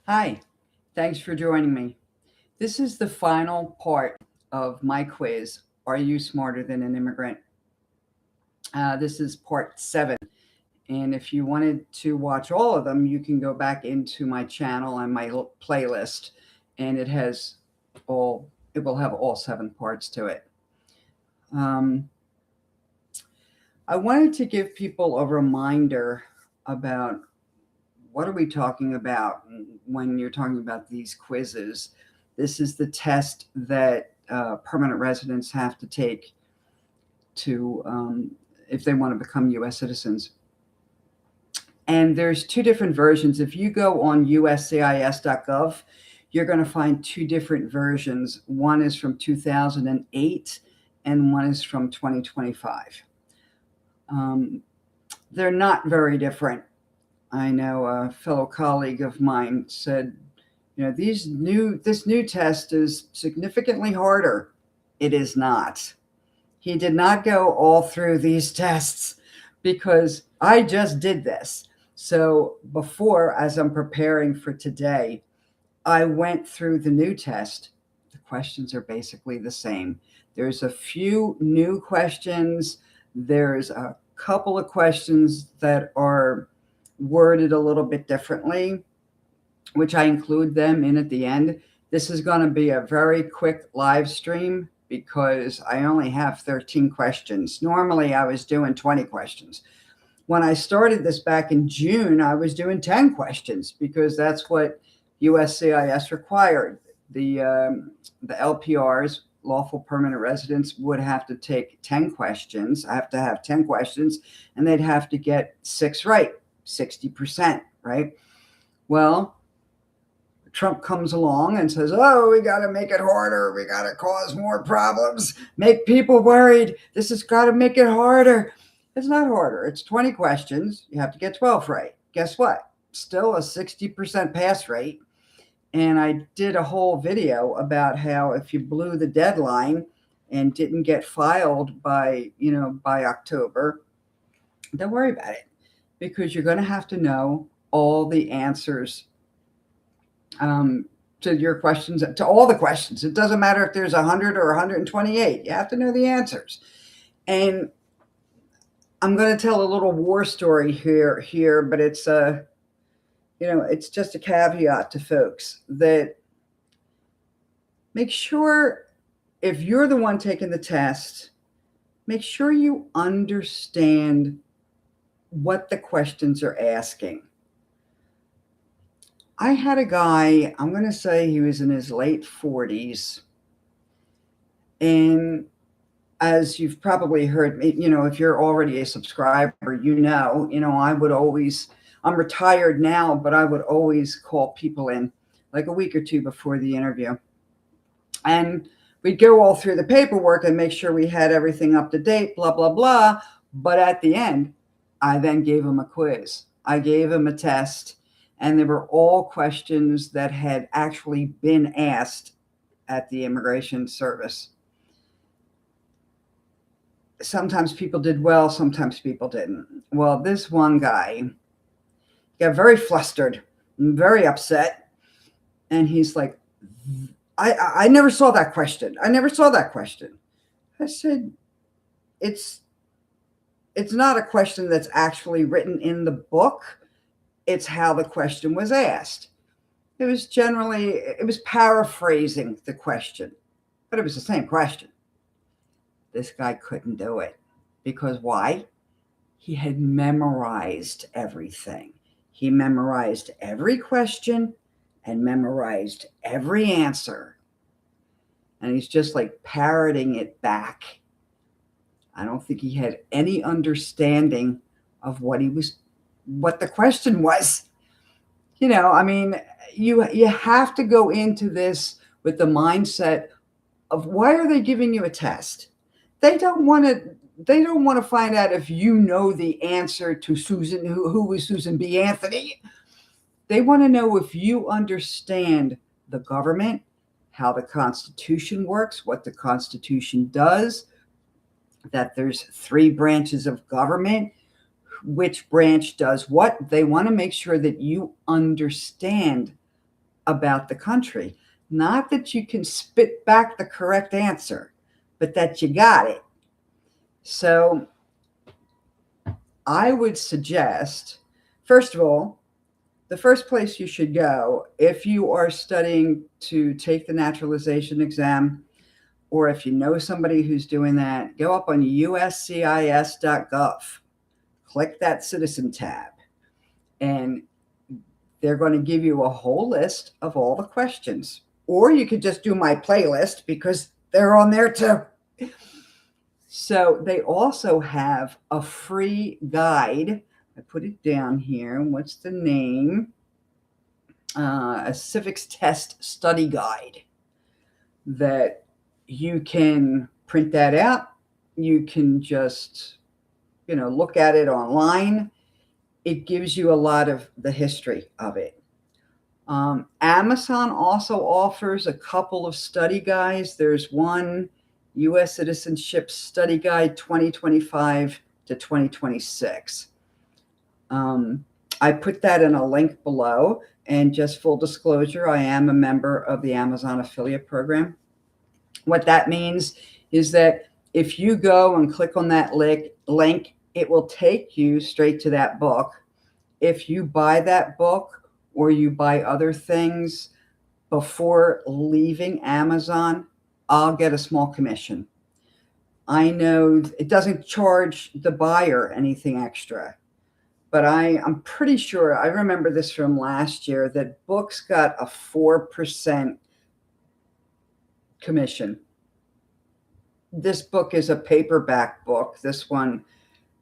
Hi, thanks for joining me. This is the final part of my quiz, Are You Smarter Than an Immigrant? This is part 7. And if you wanted to watch all of them, you can go back into my channel and my playlist, and it will have all 7 parts to it. Um, I wanted to give people a reminder about what are we talking about when you're talking about these quizzes. This is the test that permanent residents have to take to if they want to become U.S. citizens. And there's 2 different versions. If you go on uscis.gov, you're going to find 2 different versions. One is from 2008 and one is from 2025. They're not very different. I know a fellow colleague of mine said, this new test is significantly harder. It is not. He did not go all through these tests because I just did this. So before, as I'm preparing for today, I went through the new test. The questions are basically the same. There's a few new questions. There's a couple of questions that are worded a little bit differently, which I include them in at the end. This is going to be a very quick live stream because I only have 13 questions. Normally I was doing 20 questions. When I started this back in June, I was doing 10 questions because that's what USCIS required. The LPRs, lawful permanent residents, would have to take 10 questions. I have to have 10 questions, and they'd have to get 6 right, 60%, right? Well, Trump comes along and says, oh, we got to make it harder. We got to cause more problems, make people worried. This has got to make it harder. It's not harder. It's 20 questions. You have to get 12 right. Guess what? Still a 60% pass rate. And I did a whole video about how if you blew the deadline and didn't get filed by October, don't worry about it, because you're going to have to know all the answers to your questions, to all the questions. It doesn't matter if there's 100 or 128. You have to know the answers. And I'm going to tell a little war story here, but it's it's just a caveat to folks that make sure if you're the one taking the test, make sure you understand what the questions are asking. I had a guy, I'm going to say he was in his late 40s, and as you've probably heard, if you're already a subscriber, I'm retired now, but I would always call people in like a week or 2 before the interview. And we'd go all through the paperwork and make sure we had everything up to date, blah, blah, blah. But at the end, I then gave him a quiz. I gave him a test, and they were all questions that had actually been asked at the Immigration Service. Sometimes people did well, sometimes people didn't. Well, this one guy got very flustered and very upset. And he's like, I never saw that question. I never saw that question. I said, it's not a question that's actually written in the book. It's how the question was asked. It was paraphrasing the question, but it was the same question. This guy couldn't do it because why? He had memorized everything. He memorized every question and memorized every answer. And he's just like parroting it back. I don't think he had any understanding of what the question was. You have to go into this with the mindset of why are they giving you a test? They don't want to find out if you know the answer to Susan, who was Susan B. Anthony. They want to know if you understand the government, how the Constitution works, what the Constitution does, that there's 3 branches of government, which branch does what. They want to make sure that you understand about the country. Not that you can spit back the correct answer, but that you got it. So I would suggest, first of all, the first place you should go if you are studying to take the naturalization exam, or if you know somebody who's doing that, go up on uscis.gov, click that citizen tab, and they're going to give you a whole list of all the questions. Or you could just do my playlist because they're on there too. So they also have a free guide. I put it down here. What's the name? A civics test study guide that you can print that out. You can just, look at it online. It gives you a lot of the history of it. Amazon also offers a couple of study guides. There's one, U.S. Citizenship Study Guide 2025 to 2026. I put that in a link below. And just full disclosure, I am a member of the Amazon affiliate program. What that means is that if you go and click on that link, it will take you straight to that book. If you buy that book or you buy other things before leaving Amazon, I'll get a small commission. I know it doesn't charge the buyer anything extra, but I'm pretty sure, I remember this from last year, that books got a 4% commission. This book is a paperback book. This one,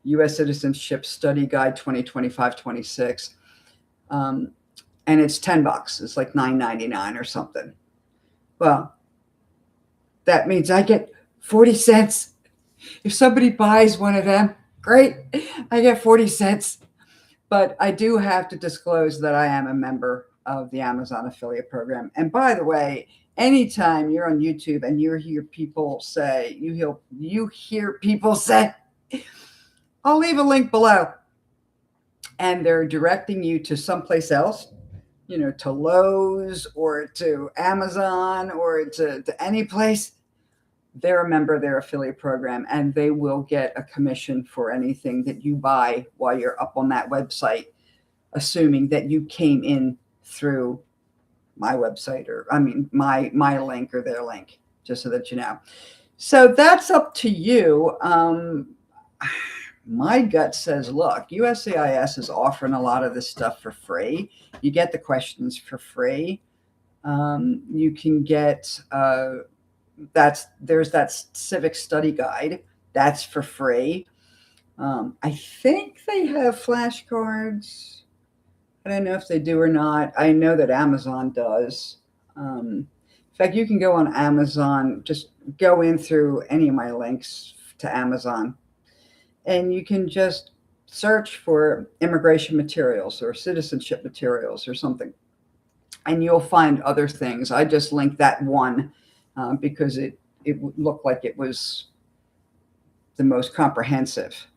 U.S. Citizenship Study Guide 2025-26. And it's $10. It's like $9.99 or something. Well, that means I get 40 cents. If somebody buys one of them, great, I get 40 cents. But I do have to disclose that I am a member of the Amazon affiliate program. And by the way, anytime you're on YouTube and you hear people say, I'll leave a link below, and they're directing you to someplace else, to Lowe's or to Amazon or to any place, they're a member of their affiliate program, and they will get a commission for anything that you buy while you're up on that website, assuming that you came in through my website, or my link or their link, just so that you know. So that's up to you. My gut says, look, USCIS is offering a lot of this stuff for free. You get the questions for free. You can get there's that civic study guide that's for free. I think they have flashcards. I don't know if they do or not. I know that Amazon does. In fact, you can go on Amazon, just go in through any of my links to Amazon, and you can just search for immigration materials or citizenship materials or something, and you'll find other things. I just linked that one because it looked like it was the most comprehensive.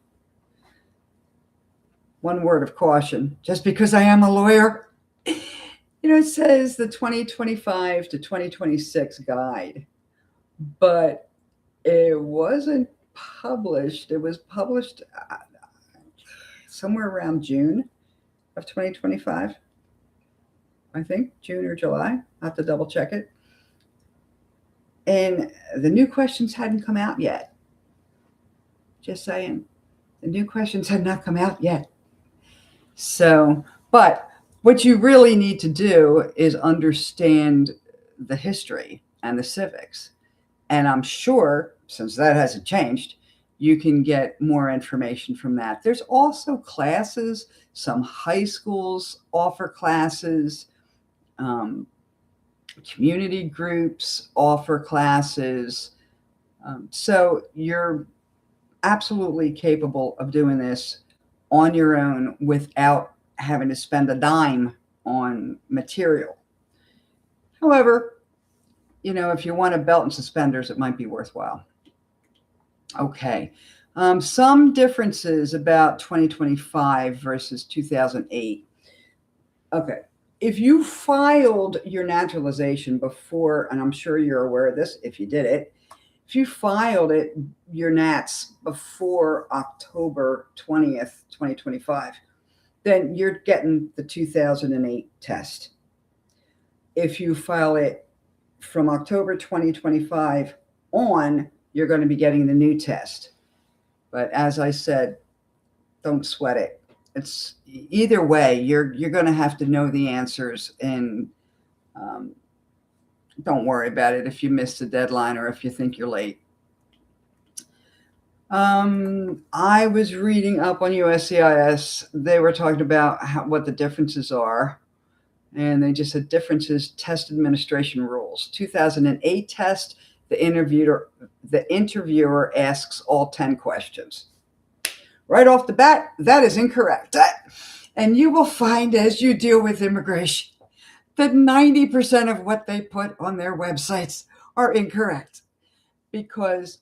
One word of caution, just because I am a lawyer, it says the 2025 to 2026 guide, but it wasn't published. It was published somewhere around June of 2025. I think June or July. I have to double check it. And the new questions hadn't come out yet. Just saying, the new questions had not come out yet. So, but what you really need to do is understand the history and the civics. And I'm sure, since that hasn't changed, you can get more information from that. There's also classes. Some high schools offer classes. Community groups offer classes. So you're absolutely capable of doing this on your own without having to spend a dime on material. However, if you want a belt and suspenders, it might be worthwhile. Okay. Some differences about 2025 versus 2008. Okay. If you filed your naturalization before, and I'm sure you're aware of this if you did it, if you filed it, your NATS before October 20th, 2025, then you're getting the 2008 test. If you file it from October 2025 on, you're going to be getting the new test. But as I said, don't sweat it. It's either way, you're going to have to know the answers, and um, don't worry about it if you miss the deadline or if you think you're late. I was reading up on USCIS. They were talking about what the differences are, and they just said differences: test administration rules. 2008 test, the interviewer asks all 10 questions. Right off the bat, that is incorrect. And you will find as you deal with immigration that 90% of what they put on their websites are incorrect, because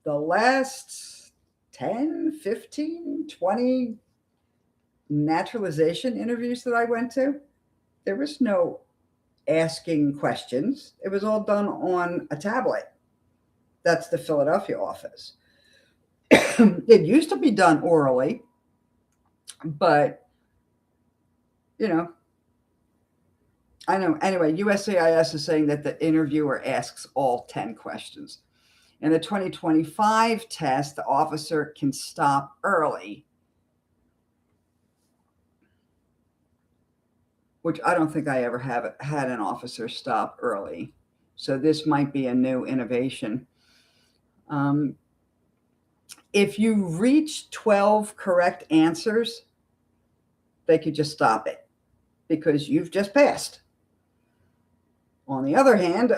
the last 10, 15, 20 naturalization interviews that I went to, there was no asking questions. It was all done on a tablet. That's the Philadelphia office. It used to be done orally, but I know. Anyway, USCIS is saying that the interviewer asks all 10 questions. In the 2025 test, the officer can stop early, which I don't think I ever have had an officer stop early. So this might be a new innovation. If you reach 12 correct answers, they could just stop it because you've just passed. On the other hand,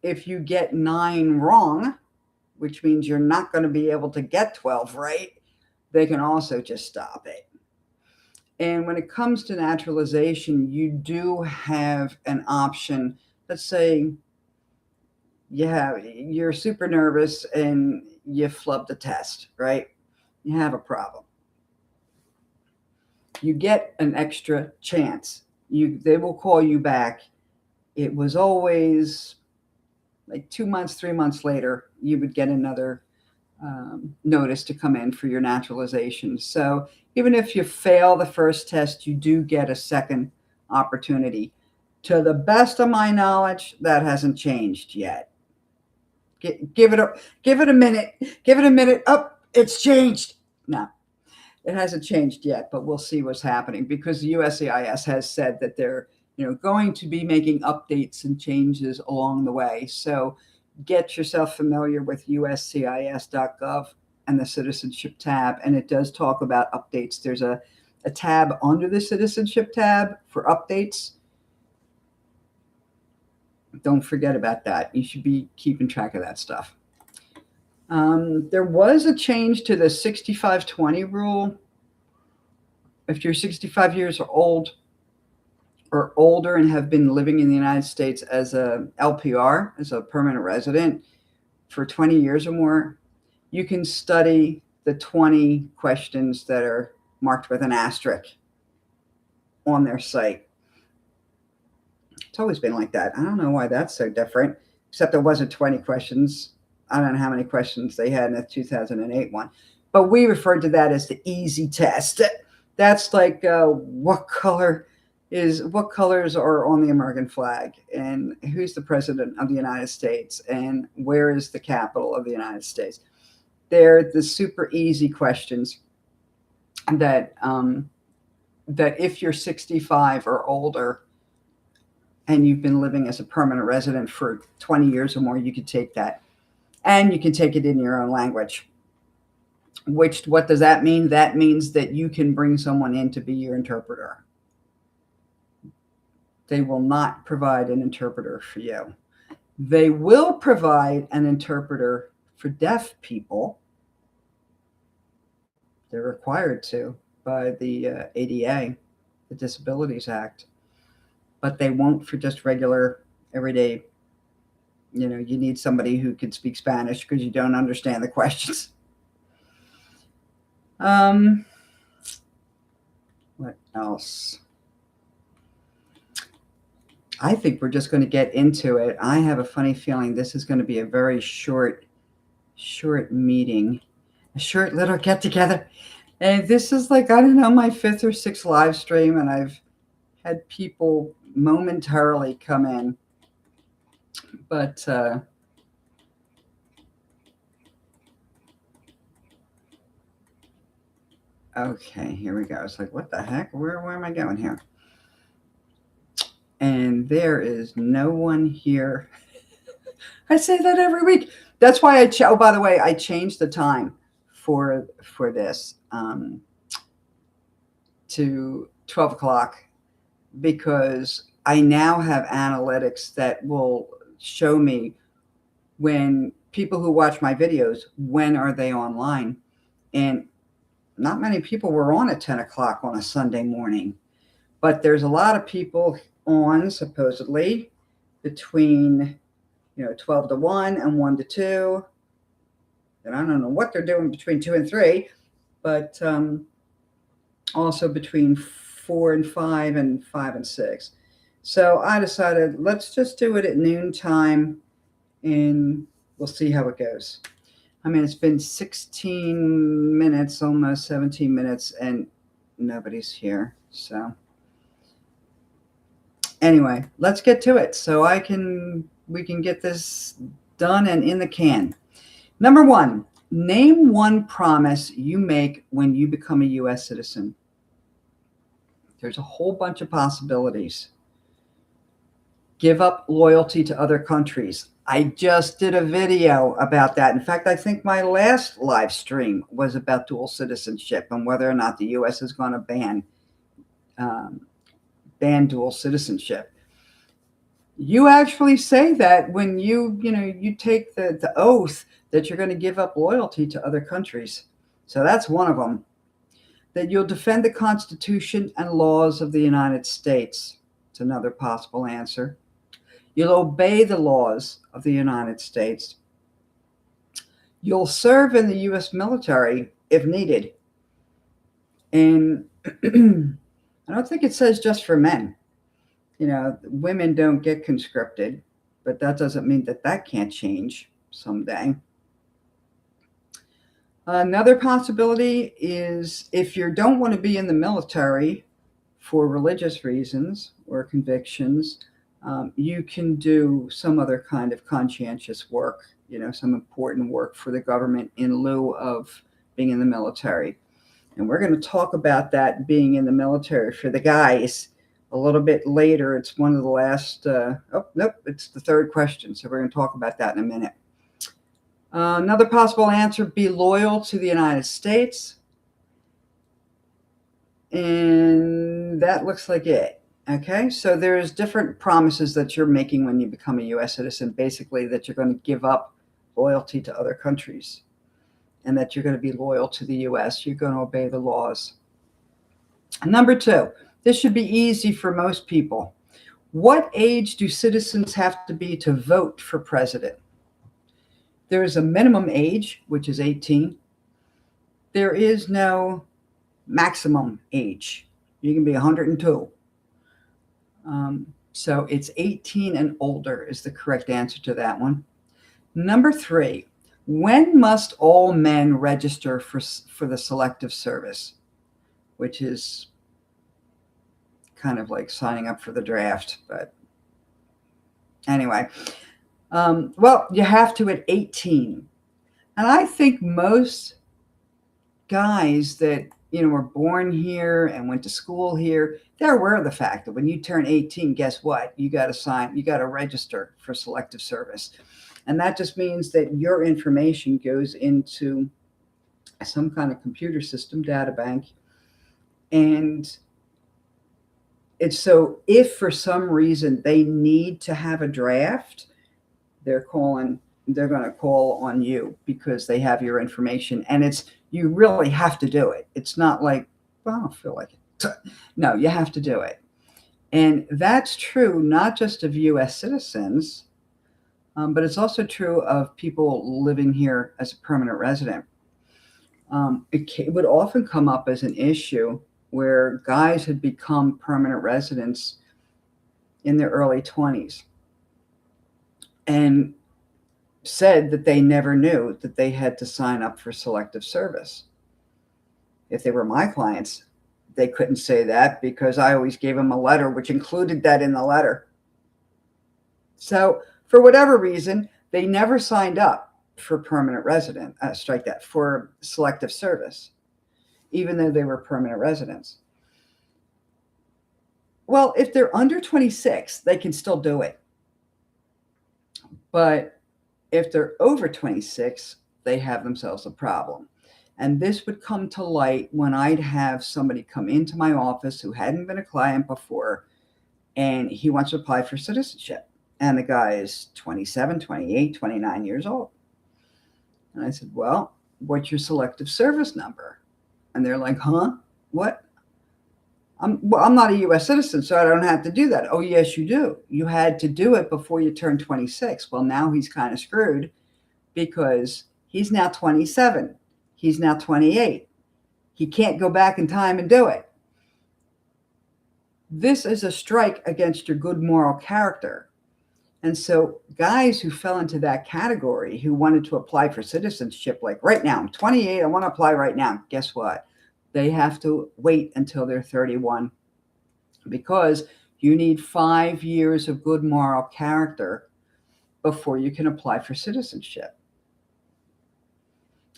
if you get 9 wrong, which means you're not going to be able to get 12 right, they can also just stop it. And when it comes to naturalization, you do have an option. Let's say you're super nervous and you flubbed the test, right? You have a problem. You get an extra chance. They will call you back. It was always like 2 months, 3 months later, you would get another notice to come in for your naturalization. So even if you fail the first test, you do get a second opportunity. To the best of my knowledge, that hasn't changed yet. Give it a minute. Give it a minute. Oh, it's changed. No, it hasn't changed yet, but we'll see what's happening, because the USCIS has said that they're going to be making updates and changes along the way. So get yourself familiar with uscis.gov and the citizenship tab, and it does talk about updates. There's a tab under the citizenship tab for updates. Don't forget about that. You should be keeping track of that stuff. There was a change to the 6520 rule. If you're 65 years old or older and have been living in the United States as a LPR, as a permanent resident, for 20 years or more, you can study the 20 questions that are marked with an asterisk on their site. It's always been like that. I don't know why that's so different, except there wasn't 20 questions. I don't know how many questions they had in the 2008 one, but we referred to that as the easy test. That's like what colors are on the American flag, and who's the president of the United States, and where is the capital of the United States. They're the super easy questions that if you're 65 or older and you've been living as a permanent resident for 20 years or more, you could take that. And you can take it in your own language. What does that mean? That means that you can bring someone in to be your interpreter. They will not provide an interpreter for you. They will provide an interpreter for deaf people. They're required to by the ADA, the Disabilities Act, but they won't for just regular, everyday. You need somebody who can speak Spanish because you don't understand the questions. What else? I think we're just going to get into it. I have a funny feeling this is going to be a very short meeting, a short little get together. And this is like, I don't know, my fifth or sixth live stream, and I've had people momentarily come in. But okay, here we go. It's like, what the heck? Where am I going here? And there is no one here. I say that every week. That's why oh, by the way, I changed the time for this to 12 o'clock because I now have analytics that will show me when people who watch my videos, when are they online? And not many people were on at 10 o'clock on a Sunday morning, but there's a lot of people on supposedly between 12 to 1 and 1 to 2. And I don't know what they're doing between 2 and 3, but also between 4 and 5 and 5 and 6. So I decided, let's just do it at noon time and we'll see how it goes. I mean, it's been 16 minutes, almost 17 minutes, and nobody's here. So anyway, let's get to it so we can get this done and in the can. Number 1, name one promise you make when you become a U.S. citizen. There's a whole bunch of possibilities. Give up loyalty to other countries. I just did a video about that. In fact, I think my last live stream was about dual citizenship and whether or not the U.S. is going to ban dual citizenship. You actually say that when you take the oath that you're going to give up loyalty to other countries. So that's one of them. That you'll defend the Constitution and laws of the United States. It's another possible answer. You'll obey the laws of the United States. You'll serve in the U.S. military if needed. And I don't think it says just for men. Women don't get conscripted, but that doesn't mean that can't change someday. Another possibility is if you don't want to be in the military for religious reasons or convictions, you can do some other kind of conscientious work, some important work for the government in lieu of being in the military. And we're going to talk about that being in the military for the guys a little bit later. It's one of the last, it's the third question. So we're going to talk about that in a minute. Another possible answer, be loyal to the United States. And that looks like it. Okay, so there's different promises that you're making when you become a U.S. citizen, basically that you're going to give up loyalty to other countries and that you're going to be loyal to the U.S. You're going to obey the laws. Number 2, this should be easy for most people. What age do citizens have to be to vote for president? There is a minimum age, which is 18. There is no maximum age. You can be 102. So it's 18 and older is the correct answer to that one. Number 3, when must all men register for the Selective Service, which is kind of like signing up for the draft, but anyway. Well, you have to at 18. And I think most guys that, were born here and went to school here, they're aware of the fact that when you turn 18, guess what? You got to register for Selective Service. And that just means that your information goes into some kind of computer system, data bank. And it's so if for some reason they need to have a draft, they're going to call on you because they have your information, and you really have to do it. It's not like, well, I don't feel like it. No, you have to do it. And that's true not just of U.S. citizens, but it's also true of people living here as a permanent resident. It would often come up as an issue where guys had become permanent residents in their early 20s and said that they never knew that they had to sign up for selective service. If they were my clients, they couldn't say that because I always gave them a letter which included that in the letter. So for whatever reason, they never signed up for permanent resident, for selective service, even though they were permanent residents. Well, if they're under 26, they can still do it. But if they're over 26, they have themselves a problem. And this would come to light when I'd have somebody come into my office who hadn't been a client before, and he wants to apply for citizenship. And the guy is 27, 28, 29 years old. And I said, well, what's your selective service number? And they're like, huh? What? I'm not a U.S. citizen, so I don't have to do that. Oh, yes, you do. You had to do it before you turned 26. Well, now he's kind of screwed because he's now 27. He's now 28. He can't go back in time and do it. This is a strike against your good moral character. And so guys who fell into that category, who wanted to apply for citizenship, like right now, I'm 28, I want to apply right now. Guess what? They have to wait until they're 31 because you need 5 years of good moral character before you can apply for citizenship.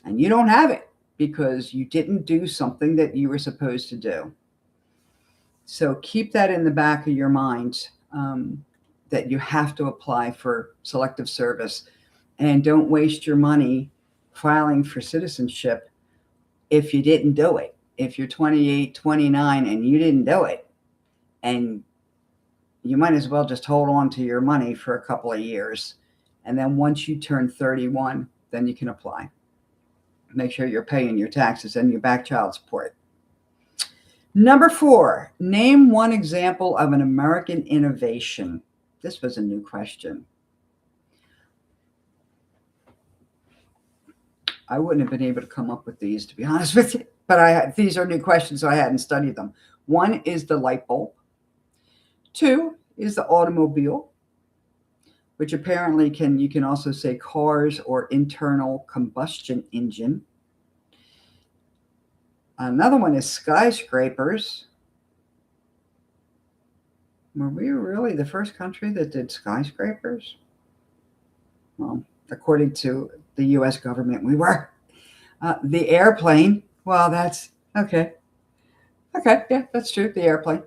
And you don't have it because you didn't do something that you were supposed to do. So keep that in the back of your mind, that you have to apply for selective service, and don't waste your money filing for citizenship if you didn't do it. If you're 28, 29 and you didn't do it, and you might as well just hold on to your money for a couple of years. And then once you turn 31, then you can apply. Make sure you're paying your taxes and your back child support. Number 4, name one example of an American innovation. This was a new question. I wouldn't have been able to come up with these, to be honest with you. But these are new questions, so I hadn't studied them. 1 is the light bulb. 2 is the automobile, which apparently you can also say cars or internal combustion engine. Another one is skyscrapers. Were we really the first country that did skyscrapers? Well, according to the U.S. government, we were. The airplane. Well, that's okay. Okay, yeah, that's true. The airplane.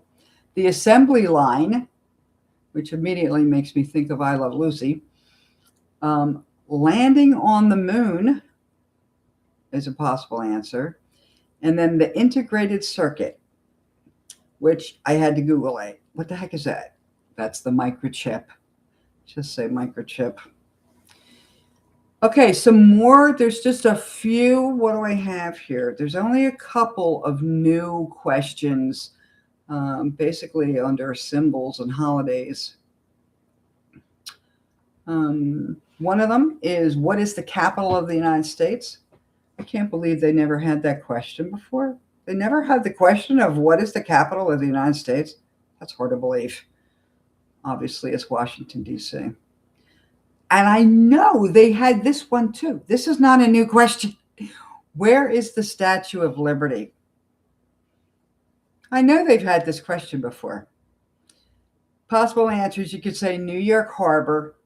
The assembly line, which immediately makes me think of I Love Lucy. Landing on the moon is a possible answer. And then the integrated circuit, which I had to Google it. What the heck is that? That's the microchip. Just say microchip. Okay, some more. There's just a few. What do I have here? There's only a couple of new questions, basically under symbols and holidays. One of them is, what is the capital of the United States? I can't believe they never had that question before. They never had the question of what is the capital of the United States? That's hard to believe. Obviously, it's Washington, D.C. And I know they had this one too. This is not a new question. Where is the Statue of Liberty? I know they've had this question before. Possible answers, you could say New York Harbor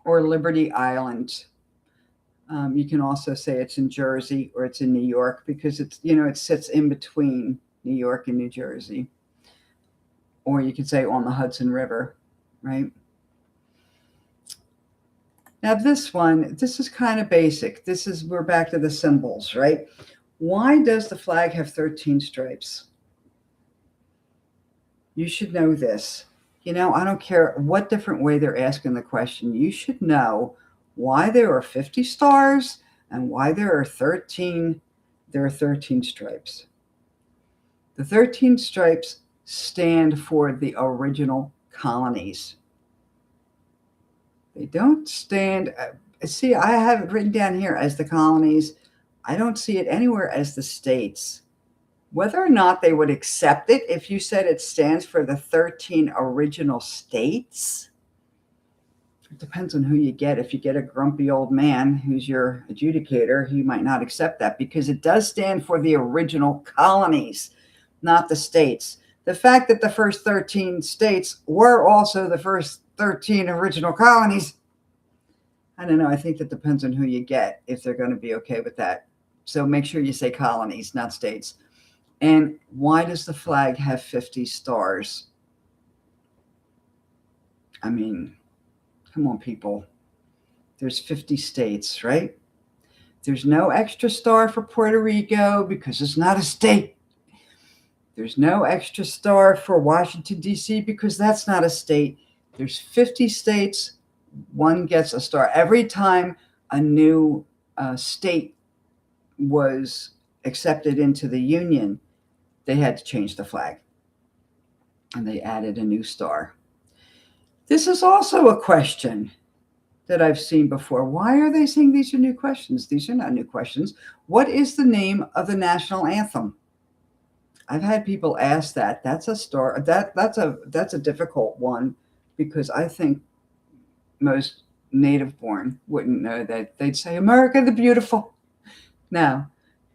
or Liberty Island. You can also say it's in Jersey or it's in New York because it's, it sits in between New York and New Jersey. Or you could say on the Hudson River, right? Now this one, this is kind of basic. We're back to the symbols, right? Why does the flag have 13 stripes? You should know this. I don't care what different way they're asking the question. You should know why there are 50 stars and why there are 13 stripes. The 13 stripes stand for the original colonies. They don't stand, see, I have it written down here as the colonies. I don't see it anywhere as the states. Whether or not they would accept it if you said it stands for the 13 original states, it depends on who you get. If you get a grumpy old man who's your adjudicator, he might not accept that because it does stand for the original colonies, not the states. The fact that the first 13 states were also the first 13 original colonies, I don't know. I think that depends on who you get, if they're going to be okay with that. So make sure you say colonies, not states. And why does the flag have 50 stars? I mean, come on, people. There's 50 states, right? There's no extra star for Puerto Rico because it's not a state. There's no extra star for Washington, D.C. because that's not a state. There's 50 states. One gets a star. Every time a new state was accepted into the Union, they had to change the flag. And they added a new star. This is also a question that I've seen before. Why are they saying these are new questions? These are not new questions. What is the name of the national anthem? I've had people ask that. That's a difficult one because I think most native born wouldn't know that. They'd say America the Beautiful. No,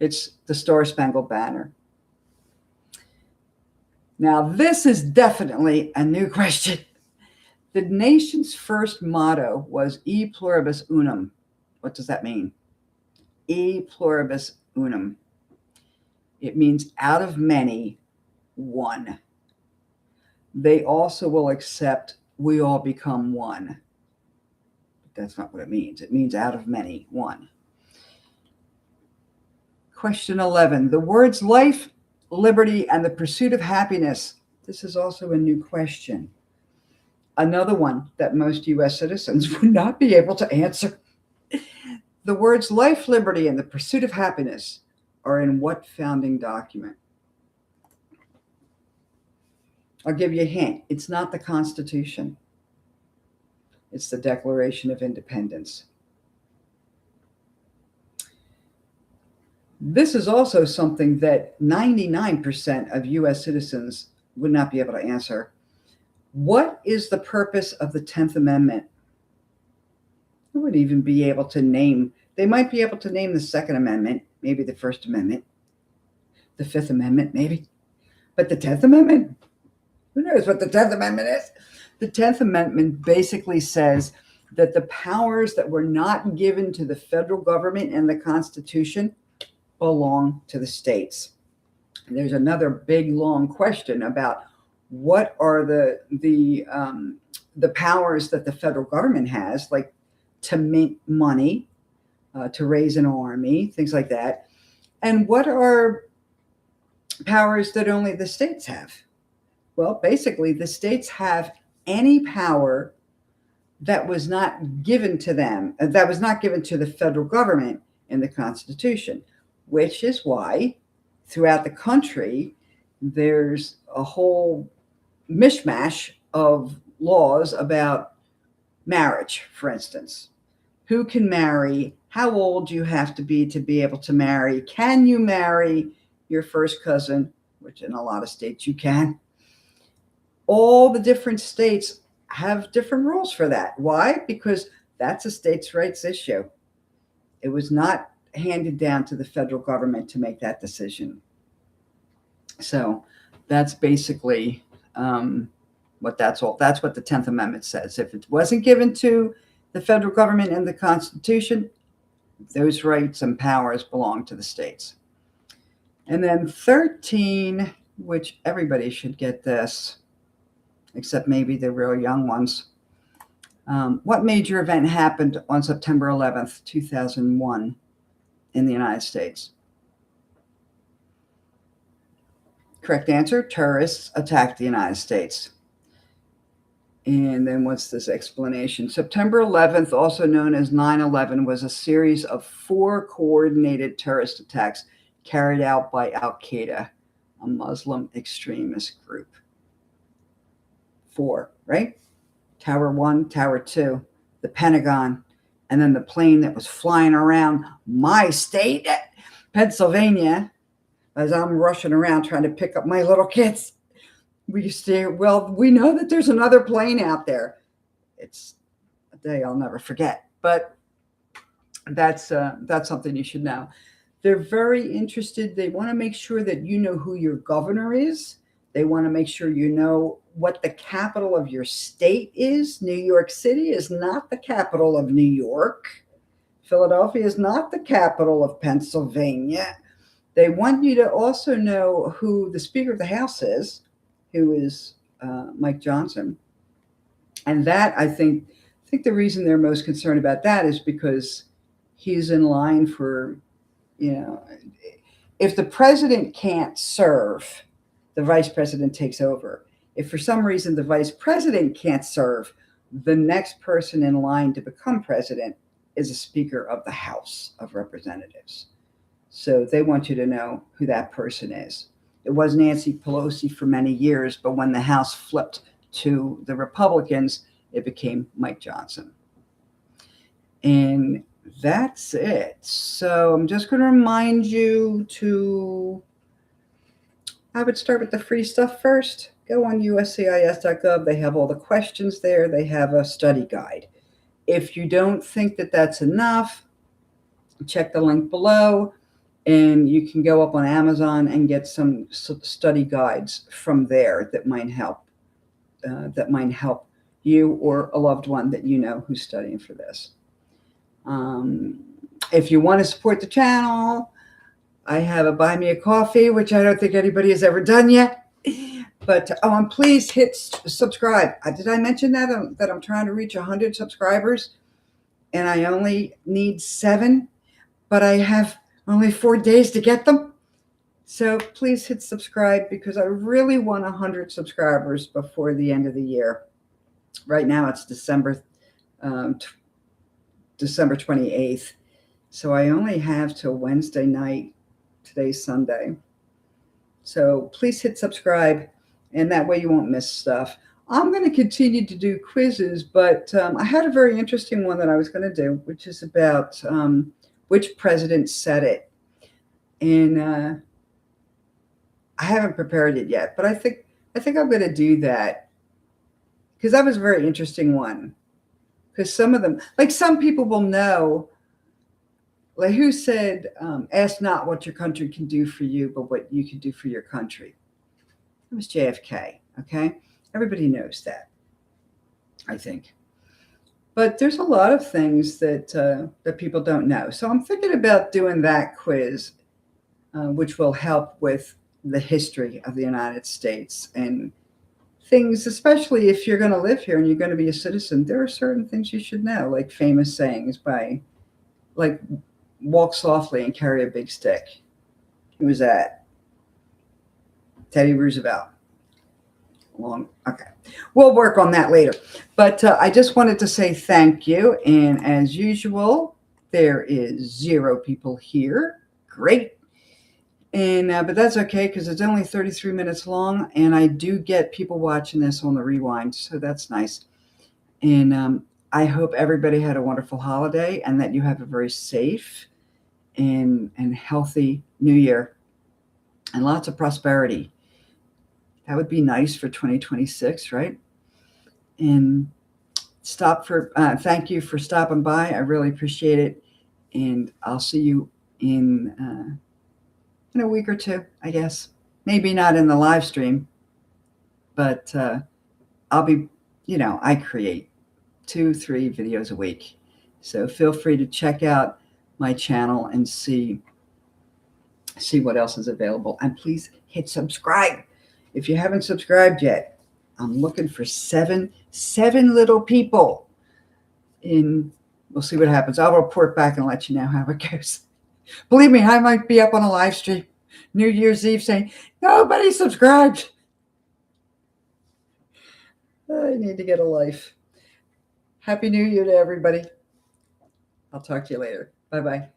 it's the Star Spangled Banner. Now, this is definitely a new question. The nation's first motto was E pluribus unum. What does that mean? E pluribus unum. It means out of many, one. They also will accept we all become one. But that's not what it means. It means out of many, one. Question 11. The words life, liberty, and the pursuit of happiness. This is also a new question. Another one that most U.S. citizens would not be able to answer. The words life, liberty, and the pursuit of happiness are in what founding document? I'll give you a hint. It's not the Constitution. It's the Declaration of Independence. This is also something that 99% of U.S. citizens would not be able to answer. What is the purpose of the 10th Amendment? They wouldn't even be able to name. They might be able to name the Second Amendment, maybe the First Amendment, the Fifth Amendment, maybe. But the 10th Amendment? Who knows what the 10th Amendment is? The 10th Amendment basically says that the powers that were not given to the federal government and the Constitution belong to the states. And there's another big, long question about what are the powers that the federal government has, like to mint money, to raise an army, things like that. And what are powers that only the states have? Well, basically, the states have any power that was not given to them, that was not given to the federal government in the Constitution, which is why throughout the country, there's a whole mishmash of laws about marriage, for instance. Who can marry? How old you have to be able to marry? Can you marry your first cousin? Which in a lot of states you can. All the different states have different rules for that. Why? Because that's a states' rights issue. It was not handed down to the federal government to make that decision. So that's basically that's what the 10th Amendment says. If it wasn't given to the federal government and the Constitution, those rights and powers belong to the states. And then 13, which everybody should get this, except maybe the real young ones. What major event happened on September 11th, 2001 in the United States? Correct answer, terrorists attacked the United States. And then what's this explanation? September 11th, also known as 9/11, was a series of 4 coordinated terrorist attacks carried out by Al-Qaeda, a Muslim extremist group. 4, right? Tower 1, Tower 2, the Pentagon, and then the plane that was flying around my state, Pennsylvania, as I'm rushing around trying to pick up my little kids, we used to, well, we know that there's another plane out there. It's a day I'll never forget. But that's something you should know. They're very interested. They want to make sure that you know who your governor is. They want to make sure you know what the capital of your state is. New York City is not the capital of New York. Philadelphia is not the capital of Pennsylvania. They want you to also know who the Speaker of the House is, who is Mike Johnson. And that, I think the reason they're most concerned about that is because he's in line for, if the president can't serve, the vice president takes over. If for some reason the vice president can't serve, the next person in line to become president is a Speaker of the House of Representatives. So they want you to know who that person is. It was Nancy Pelosi for many years, but when the House flipped to the Republicans, it became Mike Johnson. And that's it. So I'm just going to remind you to, I would start with the free stuff first. Go on uscis.gov. They have all the questions there. They have a study guide. If you don't think that that's enough, check the link below, and you can go up on Amazon and get some study guides from there that might help. You or a loved one that you know who's studying for this. If you want to support the channel, I have a Buy Me a Coffee, which I don't think anybody has ever done yet. But and please hit subscribe. Did I mention that I'm trying to reach 100 subscribers, and I only need 7, but I have only 4 days to get them. So please hit subscribe because I really want 100 subscribers before the end of the year. Right now it's December 28th. So I only have till Wednesday night. Today's Sunday. So please hit subscribe, and that way you won't miss stuff. I'm going to continue to do quizzes, but I had a very interesting one that I was going to do, which is about which president said it. And I haven't prepared it yet, but I think I'm going to do that because that was a very interesting one. Because some of them, like some people will know, like who said, ask not what your country can do for you, but what you can do for your country. It was JFK, okay? Everybody knows that, I think. But there's a lot of things that people don't know. So I'm thinking about doing that quiz, which will help with the history of the United States and things, especially if you're going to live here and you're going to be a citizen. There are certain things you should know, like famous sayings by, like, walk softly and carry a big stick. Who was that? Teddy Roosevelt. Okay. We'll work on that later. But I just wanted to say thank you. And as usual, there is 0 people here. Great. And but that's okay because it's only 33 minutes long, and I do get people watching this on the rewind, so that's nice. And I hope everybody had a wonderful holiday and that you have a very safe and healthy New Year and lots of prosperity. That would be nice for 2026, right? And thank you for stopping by. I really appreciate it, and I'll see you in a week or 2, I guess. Maybe not in the live stream, but I'll be, I create 2-3 videos a week. So feel free to check out my channel and see what else is available. And please hit subscribe. If you haven't subscribed yet, I'm looking for 7 little people. And we'll see what happens. I'll report back and let you know how it goes. Believe me, I might be up on a live stream New Year's Eve saying, nobody subscribed. I need to get a life. Happy New Year to everybody. I'll talk to you later. Bye-bye.